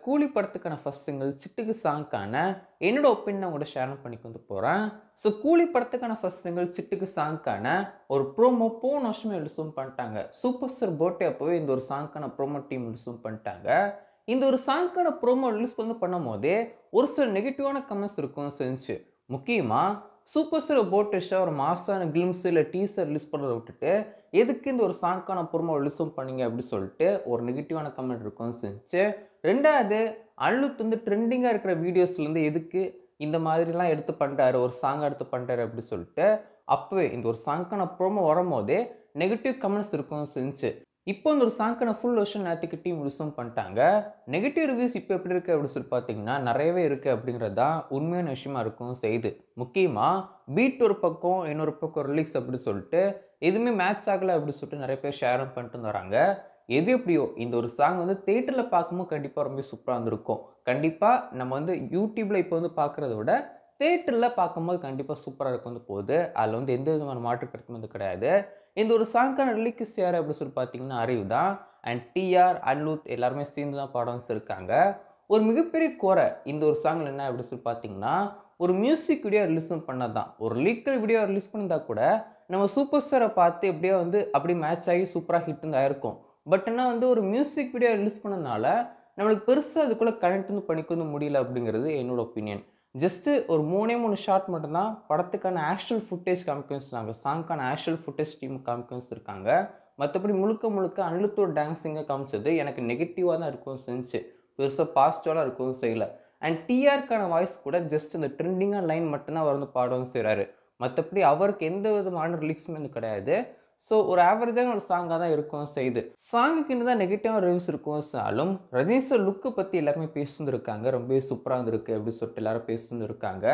கூலி படத்துக்கான first single சிட்டுக்கு சாங்க்கான என்னோட ஒப்பீனியன் உங்கள்கிட்ட ஷேர் பண்ணிக்க வந்து போகிறேன். ஸோ கூலி படத்துக்கான ஃபர்ஸ்ட் சிங்கிள் சிட்டுக்கு சாங்க்கான ஒரு ப்ரோமோ போன வருஷமே ரிலீஸும் பண்ணிட்டாங்க. சூப்பர் ஸ்டார் பர்த்டே அப்போவே இந்த ஒரு சாங்க்கான ப்ரோமோ டீம் ரிலீஸும் பண்ணிட்டாங்க. இந்த ஒரு சாங்க்கான ப்ரோமோ ரிலீஸ் பண்ணும்போதே ஒரு சில நெகட்டிவான கமெண்ட்ஸ் இருக்கும் செஞ்சு. முக்கியமாக சூப்பர் ஸ்டார் பர்த்டே ஒரு மாசான கிளிம்ஸ் இல்லை டீசர் ரிலீஸ் பண்ணுறத விட்டுட்டு எதுக்கு இந்த ஒரு சாங்க்கான ப்ரோமோ ரிலீஸும் பண்ணீங்க அப்படின்னு சொல்லிட்டு ஒரு நெகட்டிவான கமெண்ட் இருக்கும் செஞ்சு. ரெண்டாவது அனிருத் வந்து ட்ரெண்டிங்காக இருக்கிற வீடியோஸ்லேருந்து எதுக்கு இந்த மாதிரிலாம் எடுத்து பண்ணுறாரு, ஒரு சாங் எடுத்து பண்ணுறாரு அப்படின்னு சொல்லிட்டு அப்போவே இந்த ஒரு சாங்க்கான ப்ரோமோ வரும்போதே நெகட்டிவ் கமெண்ட்ஸ் இருக்கும் செஞ்சு. இப்போ இந்த ஒரு சாங்க்கான ஃபுல் வெர்ஷன் நேற்றுக்கு டீம் ரிலீஸும் பண்ணிட்டாங்க. நெகட்டிவ் ரிவ்யூஸ் இப்போ எப்படி இருக்குது அப்படின்னு சொல்லி பார்த்தீங்கன்னா நிறையவே இருக்குது அப்படிங்கிறது தான் உண்மையான விஷயமா இருக்கும் செய்யுது. முக்கியமாக பீட் ஒரு பக்கம் இன்னொரு பக்கம் ரிலீக்ஸ் அப்படின்னு சொல்லிட்டு எதுவுமே மேட்ச் ஆகலை அப்படின்னு சொல்லிட்டு நிறைய பேர் ஷேரும் பண்ணிட்டு வராங்க. எது எப்படியோ இந்த ஒரு சாங் வந்து தியேட்டரில் பார்க்கும்போது கண்டிப்பாக ரொம்ப சூப்பராக இருந்திருக்கும். கண்டிப்பாக நம்ம வந்து யூடியூப்பில் இப்போ வந்து பார்க்குறத விட தியேட்டரில் பார்க்கும்போது கண்டிப்பாக சூப்பராக இருக்கும் வந்து போகுது. அதில் வந்து எந்த விதமான மாற்று கருத்தும் வந்து கிடையாது. இந்த ஒரு சாங்க்கான லிரிக்ஸ் யார் அப்படின்னு சொல்லி பார்த்தீங்கன்னா அறிவு தான். அண்ட் டிஆர், அனிருத் எல்லாருமே சேர்ந்து தான் பாடம் வச்சிருக்காங்க. ஒரு மிகப்பெரிய குறை இந்த ஒரு சாங்கில் என்ன அப்படின்னு சொல்லி பார்த்தீங்கன்னா ஒரு மியூசிக் வீடியோ ரிலீஸும் பண்ணது தான். ஒரு லீக்கல் வீடியோ ரிலீஸ் பண்ணியிருந்தா கூட நம்ம சூப்பர் ஸ்டாரை பார்த்து எப்படியோ வந்து அப்படி மேட்ச் ஆகி சூப்பராக ஹிட்டுங்க ஆயிருக்கும். பட் என்ன வந்து ஒரு மியூசிக் வீடியோ ரிலீஸ் பண்ணதுனால நம்மளுக்கு பெருசாக அதுக்குள்ளே கனெக்ட் வந்து பண்ணிக்க வந்து முடியல அப்படிங்கிறது என்னோட ஒப்பீனியன். ஜஸ்ட்டு ஒரு 3 ஷாட் மட்டும்தான் படத்துக்கான ஆக்சுவல் ஃபுட்டேஜ் காமிக்க வச்சுருக்காங்க. சாங்க்கான ஆக்சுவல் ஃபுட்டேஜ் டீம் காமிக்க வச்சுருக்காங்க. மற்றபடி முழுக்க முழுக்க அனிருத்தோட டான்ஸிங்கை காமிச்சது எனக்கு நெகட்டிவாக தான் இருக்கும் செஞ்சுச்சு. பெருசாக பாசிட்டிவாலாம் இருக்கவும் செய்யலை. அண்ட் டிஆர்க்கான வாய்ஸ் கூட ஜஸ்ட் இந்த ட்ரெண்டிங்காக லைன் மட்டும்தான் அவர் வந்து பாடவும் செய்கிறாரு. மற்றபடி அவருக்கு எந்த விதமான ரிலீக்ஸுமே வந்து கிடையாது. ஸோ ஒரு ஆவரேஜான ஒரு சாங்காக தான் இருக்கும் செய்யுது. சாங்குக்கு இன்னும் தான் நெகட்டிவான ரிவ்யூஸ் இருக்கும் ரஜினி சார் லுக்கை பற்றி எல்லாருமே பேசியிருந்திருக்காங்க. ரொம்பவே சூப்பராக இருந்திருக்கு அப்படின்னு சொல்லிட்டு எல்லாரும் பேசியிருந்திருக்காங்க.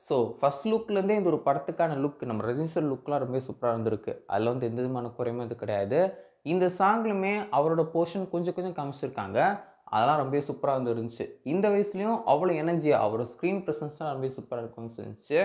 ஸோ ஃபர்ஸ்ட் லுக்லேருந்தே இந்த ஒரு படத்துக்கான லுக் நம்ம ரஜினி சார் லுக்லாம் ரொம்பவே சூப்பராக இருந்திருக்கு. அதில் வந்து எந்த விதமான குறையுமே இது கிடையாது. இந்த சாங்லுமே அவரோட போர்ஷன் கொஞ்சம் கொஞ்சம் காமிச்சிருக்காங்க. அதெல்லாம் ரொம்பவே சூப்பராக வந்து இருந்துச்சு. இந்த வயசுலேயும் அவ்வளோ எனர்ஜியாக அவரோட ஸ்க்ரீன் ப்ரெசன்ஸ்லாம் ரொம்பவே சூப்பராக இருக்கும்னு இருந்துச்சு.